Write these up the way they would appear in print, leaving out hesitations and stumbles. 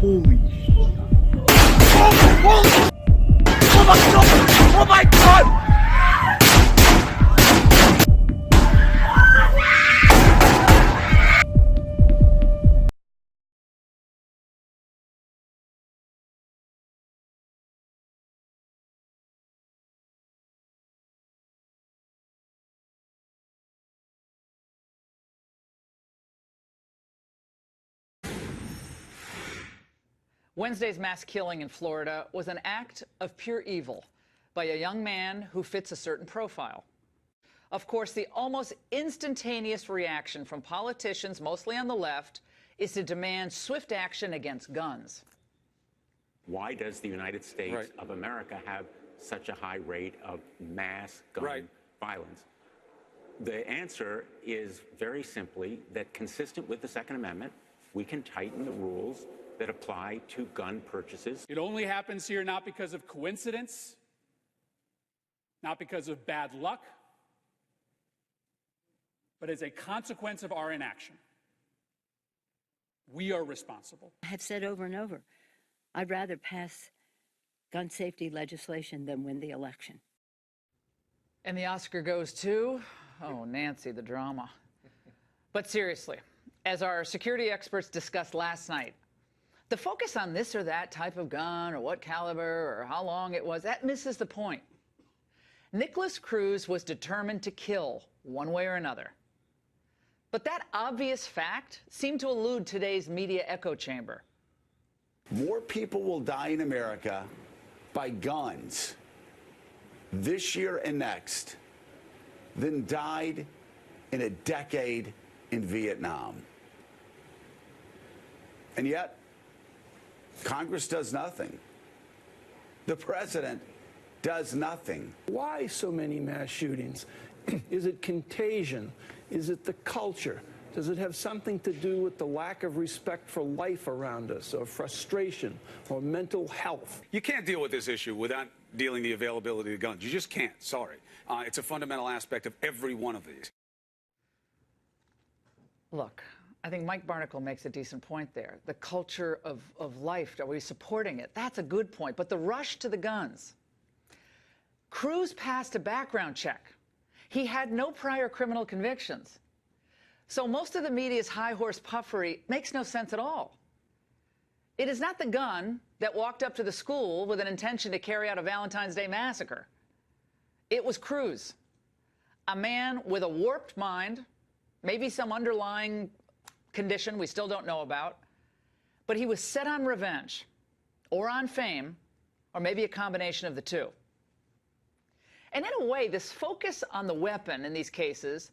Holy shit. Oh my god! Oh my god! Wednesday's mass killing in Florida was an act of pure evil by a young man who fits a certain profile. Of course, the almost instantaneous reaction from politicians, mostly on the left, is to demand swift action against guns. Why does the United States of America have such a high rate of mass gun violence? The answer is very simply that, consistent with the Second Amendment, we can tighten the rules that apply to gun purchases. It only happens here not because of coincidence, not because of bad luck, but as a consequence of our inaction. We are responsible. I have said over and over, I'd rather pass gun safety legislation than win the election. And the Oscar goes to, oh, Nancy, the drama. But seriously, as our security experts discussed last night, the focus on this or that type of gun or what caliber or how long it was, that misses the point. Nicholas Cruz was determined to kill one way or another. But that obvious fact seemed to elude today's media echo chamber. More people will die in America by guns this year and next than died in a decade in Vietnam. And yet, Congress does nothing. The president does nothing. Why so many mass shootings? Is it contagion? Is it the culture? Does it have something to do with the lack of respect for life around us, or frustration, or mental health? You can't deal with this issue without dealing the availability of guns. You just can't. Sorry. It's a fundamental aspect of every one of these. Look, I think Mike Barnicle makes a decent point there. The culture of life, are we supporting it? That's a good point. But the rush to the guns. Cruz passed a background check. He had no prior criminal convictions. So most of the media's high horse puffery makes no sense at all. It is not the gun that walked up to the school with an intention to carry out a Valentine's Day massacre. It was Cruz, a man with a warped mind, maybe some underlying condition we still don't know about, but he was set on revenge or on fame, or maybe a combination of the two. And in a way, this focus on the weapon in these cases,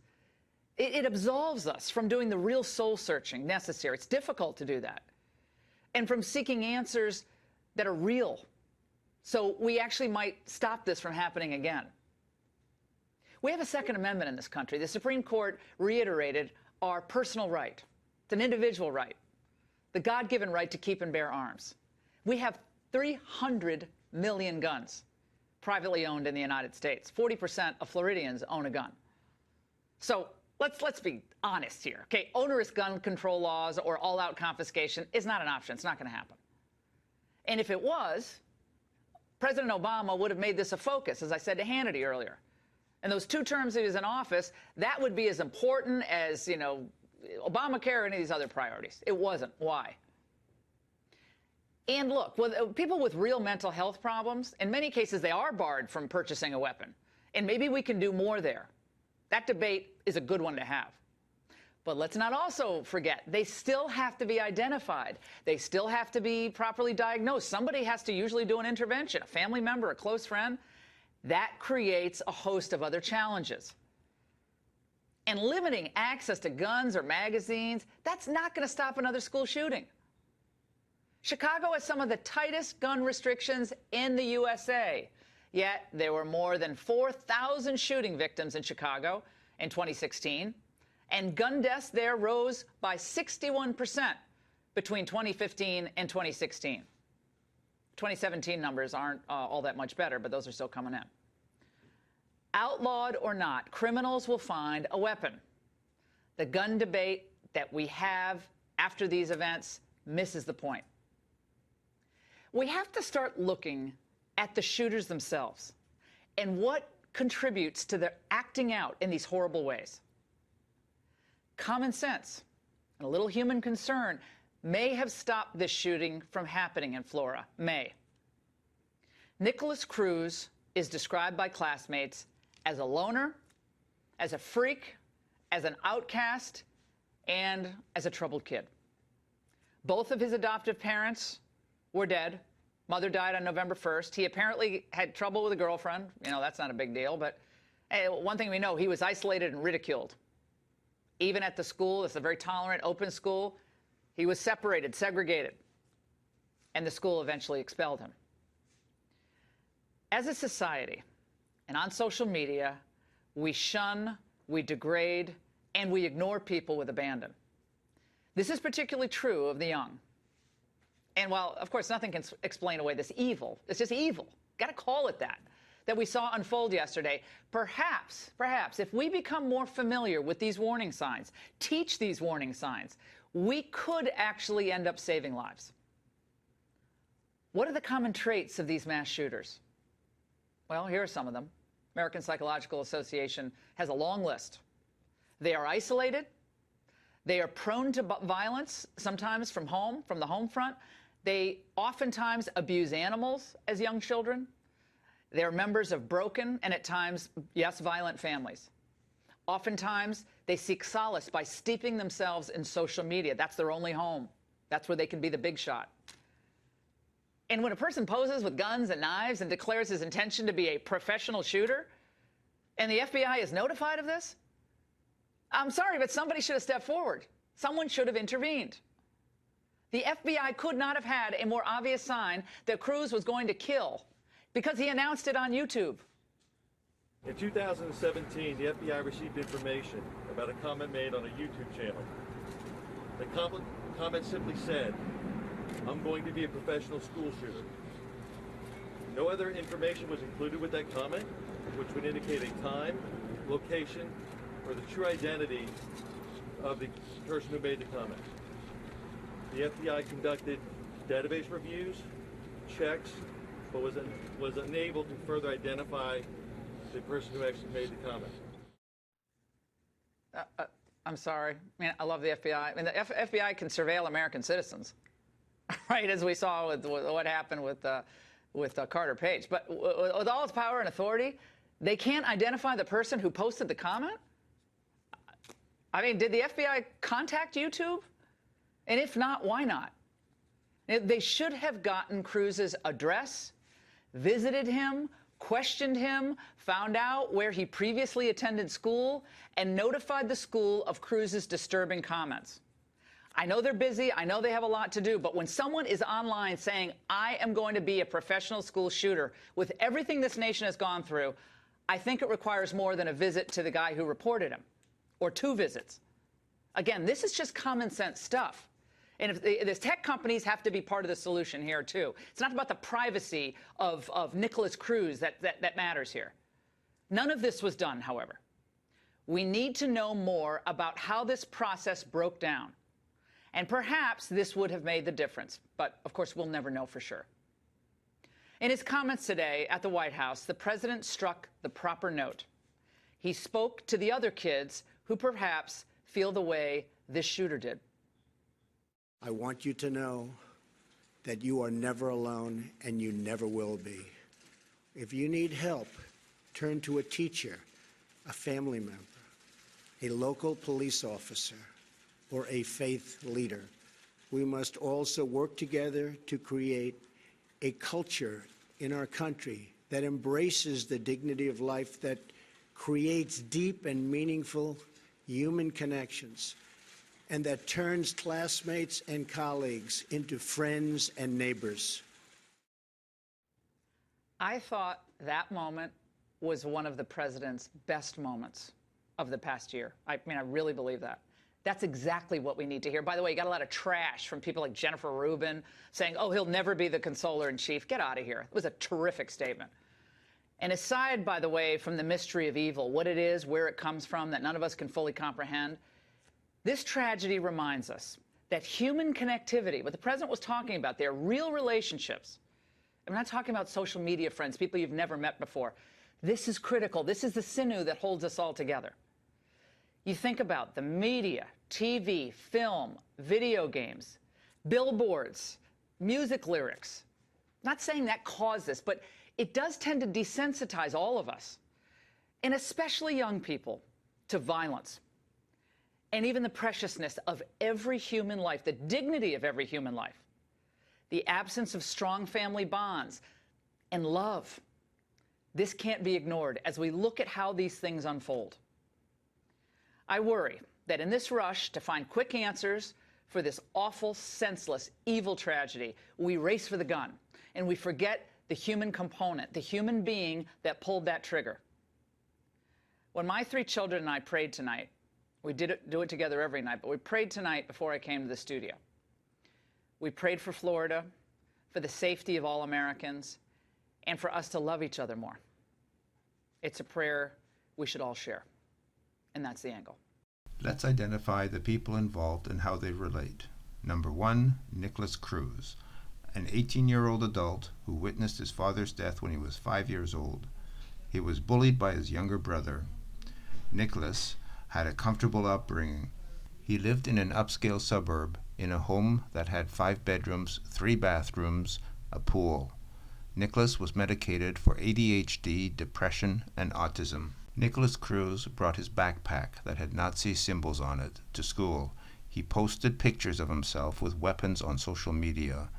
it absolves us from doing the real soul-searching necessary. It's difficult to do that. And from seeking answers that are real. So we actually might stop this from happening again. We have a Second Amendment in this country. The Supreme Court reiterated our personal right. It's an individual right, the God-given right to keep and bear arms. We have 300 million guns privately owned in the United States. 40% of Floridians own a gun. So let's be honest here. Okay, onerous gun control laws or all-out confiscation is not an option. It's not going to happen. And if it was, President Obama would have made this a focus, as I said to Hannity earlier. And those 2 terms he was in office, that would be as important as, you know, Obamacare or any of these other priorities. It wasn't. Why? And look, with people with real mental health problems, in many cases they are barred from purchasing a weapon. And maybe we can do more there. That debate is a good one to have. But let's not also forget, they still have to be identified. They still have to be properly diagnosed. Somebody has to usually do an intervention, a family member, a close friend. That creates a host of other challenges. And limiting access to guns or magazines, that's not going to stop another school shooting. Chicago has some of the tightest gun restrictions in the USA. Yet there were more than 4,000 shooting victims in Chicago in 2016, and gun deaths there rose by 61% between 2015 and 2016. 2017 numbers aren't all that much better, but those are still coming in. Outlawed or not, criminals will find a weapon. The gun debate that we have after these events misses the point. We have to start looking at the shooters themselves and what contributes to their acting out in these horrible ways. Common sense and a little human concern may have stopped this shooting from happening in Florida. May. Nicholas Cruz is described by classmates as a loner, as a freak, as an outcast, and as a troubled kid. Both of his adoptive parents were dead. Mother died on November 1st. He apparently had trouble with a girlfriend. You know, that's not a big deal. But hey, one thing we know, he was isolated and ridiculed. Even at the school, it's a very tolerant, open school, he was separated, segregated. And the school eventually expelled him. As a society, and on social media, we shun, we degrade, and we ignore people with abandon. This is particularly true of the young. And while, of course, nothing can explain away this evil, it's just evil, got to call it that we saw unfold yesterday. Perhaps, if we become more familiar with these warning signs, teach these warning signs, we could actually end up saving lives. What are the common traits of these mass shooters? Well, here are some of them. American Psychological Association has a long list. They are isolated. They are prone to violence, sometimes from the home front. They oftentimes abuse animals as young children. They are members of broken and at times, yes, violent families. Oftentimes, they seek solace by steeping themselves in social media. That's their only home. That's where they can be the big shot. And when a person poses with guns and knives and declares his intention to be a professional shooter, and the FBI is notified of this, I'm sorry, but somebody should have stepped forward. Someone should have intervened. The FBI could not have had a more obvious sign that Cruz was going to kill because he announced it on YouTube. In 2017, the FBI received information about a comment made on a YouTube channel. The comment simply said, "I'm going to be a professional school shooter." No other information was included with that comment, which would indicate a time, location, or the true identity of the person who made the comment. The FBI conducted database reviews, checks, but was unable to further identify the person who actually made the comment. I'm sorry. I mean, I love the FBI. I mean, the FBI can surveil American citizens, right, as we saw with what happened with Carter Page. But with all its power and authority, they can't identify the person who posted the comment? I mean, did the FBI contact YouTube? And if not, why not? They should have gotten Cruz's address, visited him, questioned him, found out where he previously attended school, and notified the school of Cruz's disturbing comments. I know they're busy. I know they have a lot to do. But when someone is online saying, I am going to be a professional school shooter, with everything this nation has gone through, I think it requires more than a visit to the guy who reported him, or 2 visits. Again, this is just common sense stuff. And if the tech companies have to be part of the solution here, too. It's not about the privacy of Nicholas Cruz that matters here. None of this was done, however. We need to know more about how this process broke down. And perhaps this would have made the difference. But, of course, we'll never know for sure. In his comments today at the White House, the president struck the proper note. He spoke to the other kids who perhaps feel the way this shooter did. I want you to know that you are never alone and you never will be. If you need help, turn to a teacher, a family member, a local police officer, or a faith leader. We must also work together to create a culture in our country that embraces the dignity of life, that creates deep and meaningful human connections, and that turns classmates and colleagues into friends and neighbors. I thought that moment was one of the president's best moments of the past year. I mean, I really believe that. That's exactly what we need to hear. By the way, you got a lot of trash from people like Jennifer Rubin saying, oh, he'll never be the consoler-in-chief. Get out of here. It was a terrific statement. And aside, by the way, from the mystery of evil, what it is, where it comes from, that none of us can fully comprehend, this tragedy reminds us that human connectivity, what the president was talking about there, real relationships. I'm not talking about social media friends, people you've never met before. This is critical. This is the sinew that holds us all together. You think about the media, TV, film, video games, billboards, music lyrics. Not saying that caused this, but it does tend to desensitize all of us, and especially young people, to violence. And even the preciousness of every human life, the dignity of every human life, the absence of strong family bonds, and love. This can't be ignored as we look at how these things unfold. I worry that in this rush to find quick answers for this awful, senseless, evil tragedy, we race for the gun, and we forget the human component, the human being that pulled that trigger. When my 3 children and I prayed tonight, we do it together every night, but we prayed tonight before I came to the studio. We prayed for Florida, for the safety of all Americans, and for us to love each other more. It's a prayer we should all share, and that's the angle. Let's identify the people involved and how they relate. Number 1, Nicholas Cruz, an 18-year-old adult who witnessed his father's death when he was 5 years old. He was bullied by his younger brother. Nicholas had a comfortable upbringing. He lived in an upscale suburb in a home that had 5 bedrooms, 3 bathrooms, a pool. Nicholas was medicated for ADHD, depression, and autism. Nicholas Cruz brought his backpack that had Nazi symbols on it to school. He posted pictures of himself with weapons on social media.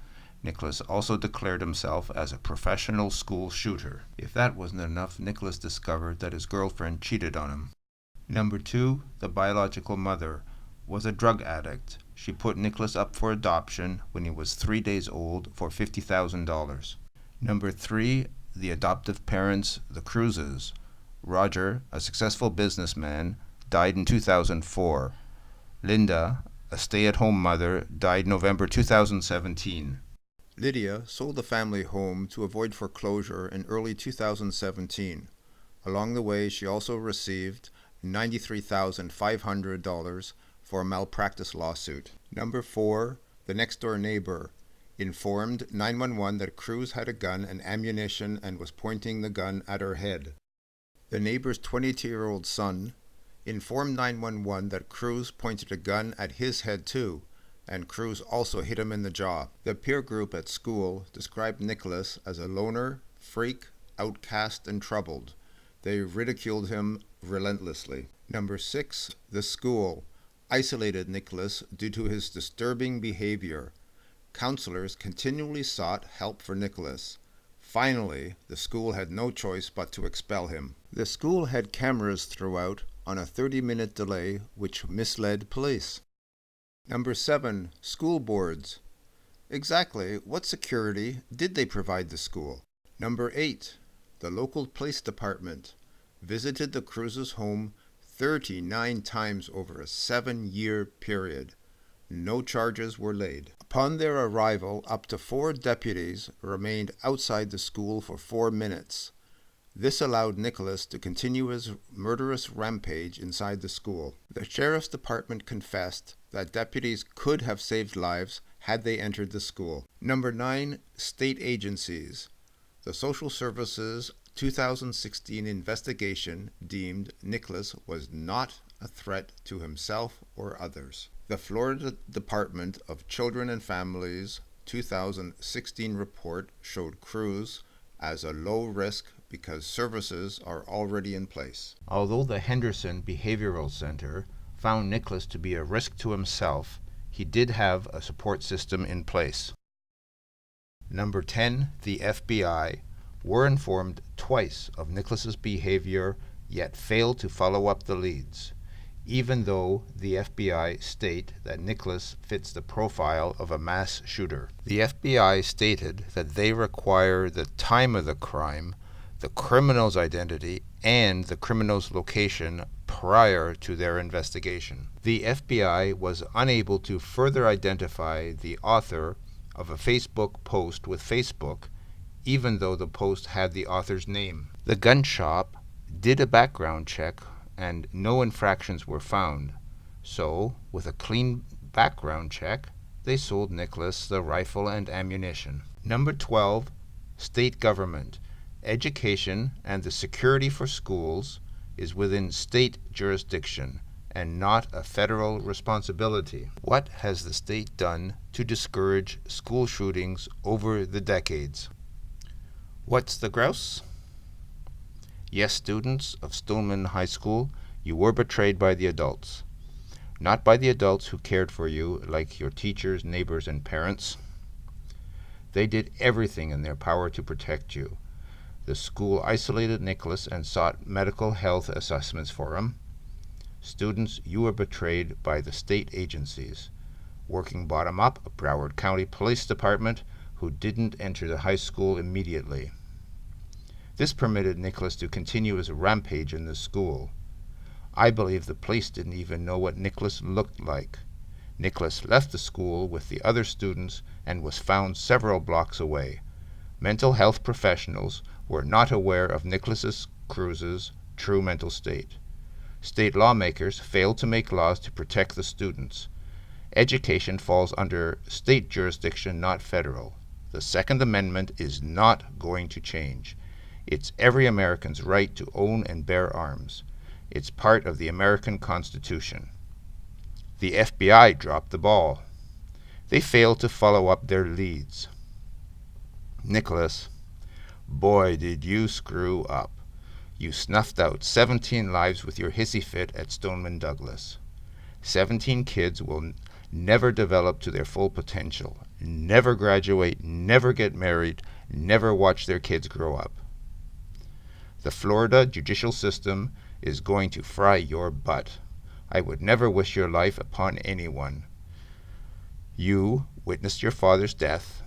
Nicholas also declared himself as a professional school shooter. If that wasn't enough, Nicholas discovered that his girlfriend cheated on him. Number 2, the biological mother, was a drug addict. She put Nicholas up for adoption when he was 3 days old for $50,000. Number 3, the adoptive parents, the Cruzes. Roger, a successful businessman, died in 2004. Linda, a stay-at-home mother, died November 2017. Lydia sold the family home to avoid foreclosure in early 2017. Along the way, she also received $93,500 for a malpractice lawsuit. Number 4, the next-door neighbor, informed 911 that Cruz had a gun and ammunition and was pointing the gun at her head. The neighbor's 22-year-old son informed 911 that Cruz pointed a gun at his head too, and Cruz also hit him in the jaw. The peer group at school described Nicholas as a loner, freak, outcast, and troubled. They ridiculed him relentlessly. Number 6, the school isolated Nicholas due to his disturbing behavior. Counselors continually sought help for Nicholas. Finally, the school had no choice but to expel him. The school had cameras throughout on a 30-minute delay, which misled police. Number 7, school boards. Exactly what security did they provide the school? Number 8, the local police department visited the Cruz's home 39 times over a 7-year period. No charges were laid. Upon their arrival, up to 4 deputies remained outside the school for 4 minutes. This allowed Nicholas to continue his murderous rampage inside the school. The sheriff's department confessed that deputies could have saved lives had they entered the school. Number 9, state agencies. The Social Services 2016 investigation deemed Nicholas was not a threat to himself or others. The Florida Department of Children and Families 2016 report showed Cruz as a low risk because services are already in place. Although the Henderson Behavioral Center found Nicholas to be a risk to himself, he did have a support system in place. Number 10, the FBI were informed twice of Nicholas's behavior, yet failed to follow up the leads, even though the FBI state that Nicholas fits the profile of a mass shooter. The FBI stated that they require the time of the crime, the criminal's identity, and the criminal's location prior to their investigation. The FBI was unable to further identify the author of a Facebook post with Facebook, even though the post had the author's name. The gun shop did a background check and no infractions were found. So, with a clean background check, they sold Nicholas the rifle and ammunition. Number 12, state government. Education and the security for schools is within state jurisdiction and not a federal responsibility. What has the state done to discourage school shootings over the decades? What's the grouse? Yes, students of Stoneman High School, you were betrayed by the adults. Not by the adults who cared for you like your teachers, neighbors, and parents. They did everything in their power to protect you. The school isolated Nicholas and sought medical health assessments for him. Students, you were betrayed by the state agencies, working bottom up, Broward County Police Department, who didn't enter the high school immediately. This permitted Nicholas to continue his rampage in the school. I believe the police didn't even know what Nicholas looked like. Nicholas left the school with the other students and was found several blocks away. Mental health professionals were not aware of Nicholas Cruz's true mental state. State lawmakers failed to make laws to protect the students. Education falls under state jurisdiction, not federal. The Second Amendment is not going to change. It's every American's right to own and bear arms. It's part of the American Constitution. The FBI dropped the ball. They failed to follow up their leads. Nicholas, boy, did you screw up. You snuffed out 17 lives with your hissy fit at Stoneman Douglas. 17 kids will never develop to their full potential, never graduate, never get married, never watch their kids grow up. The Florida judicial system is going to fry your butt. I would never wish your life upon anyone. You witnessed your father's death,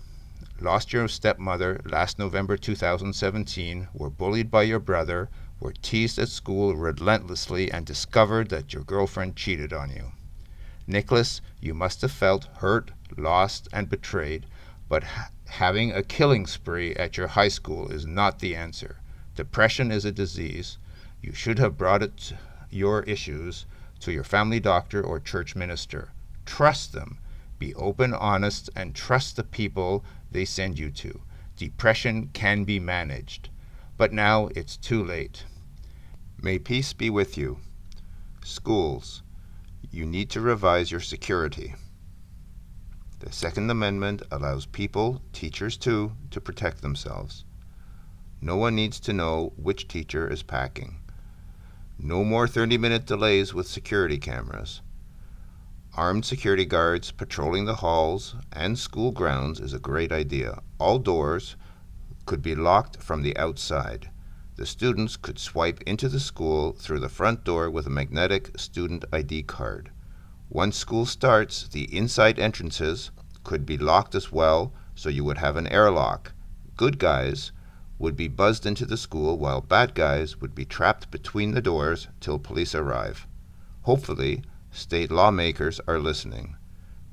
lost your stepmother last November 2017, were bullied by your brother, were teased at school relentlessly, and discovered that your girlfriend cheated on you. Nicholas, you must have felt hurt, lost, and betrayed, but having a killing spree at your high school is not the answer. Depression is a disease. You should have brought your issues to your family doctor or church minister. Trust them. Be open, honest, and trust the people they send you to. Depression can be managed. But now it's too late. May peace be with you. Schools, you need to revise your security. The Second Amendment allows people, teachers too, to protect themselves. No one needs to know which teacher is packing. No more 30-minute delays with security cameras. Armed security guards patrolling the halls and school grounds is a great idea. All doors could be locked from the outside. The students could swipe into the school through the front door with a magnetic student ID card. Once school starts, the inside entrances could be locked as well, so you would have an airlock. Good guys would be buzzed into the school, while bad guys would be trapped between the doors till police arrive. Hopefully, state lawmakers are listening.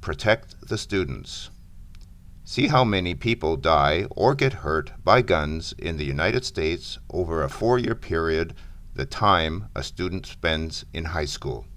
Protect the students. See how many people die or get hurt by guns in the United States over a 4-year period, the time a student spends in high school.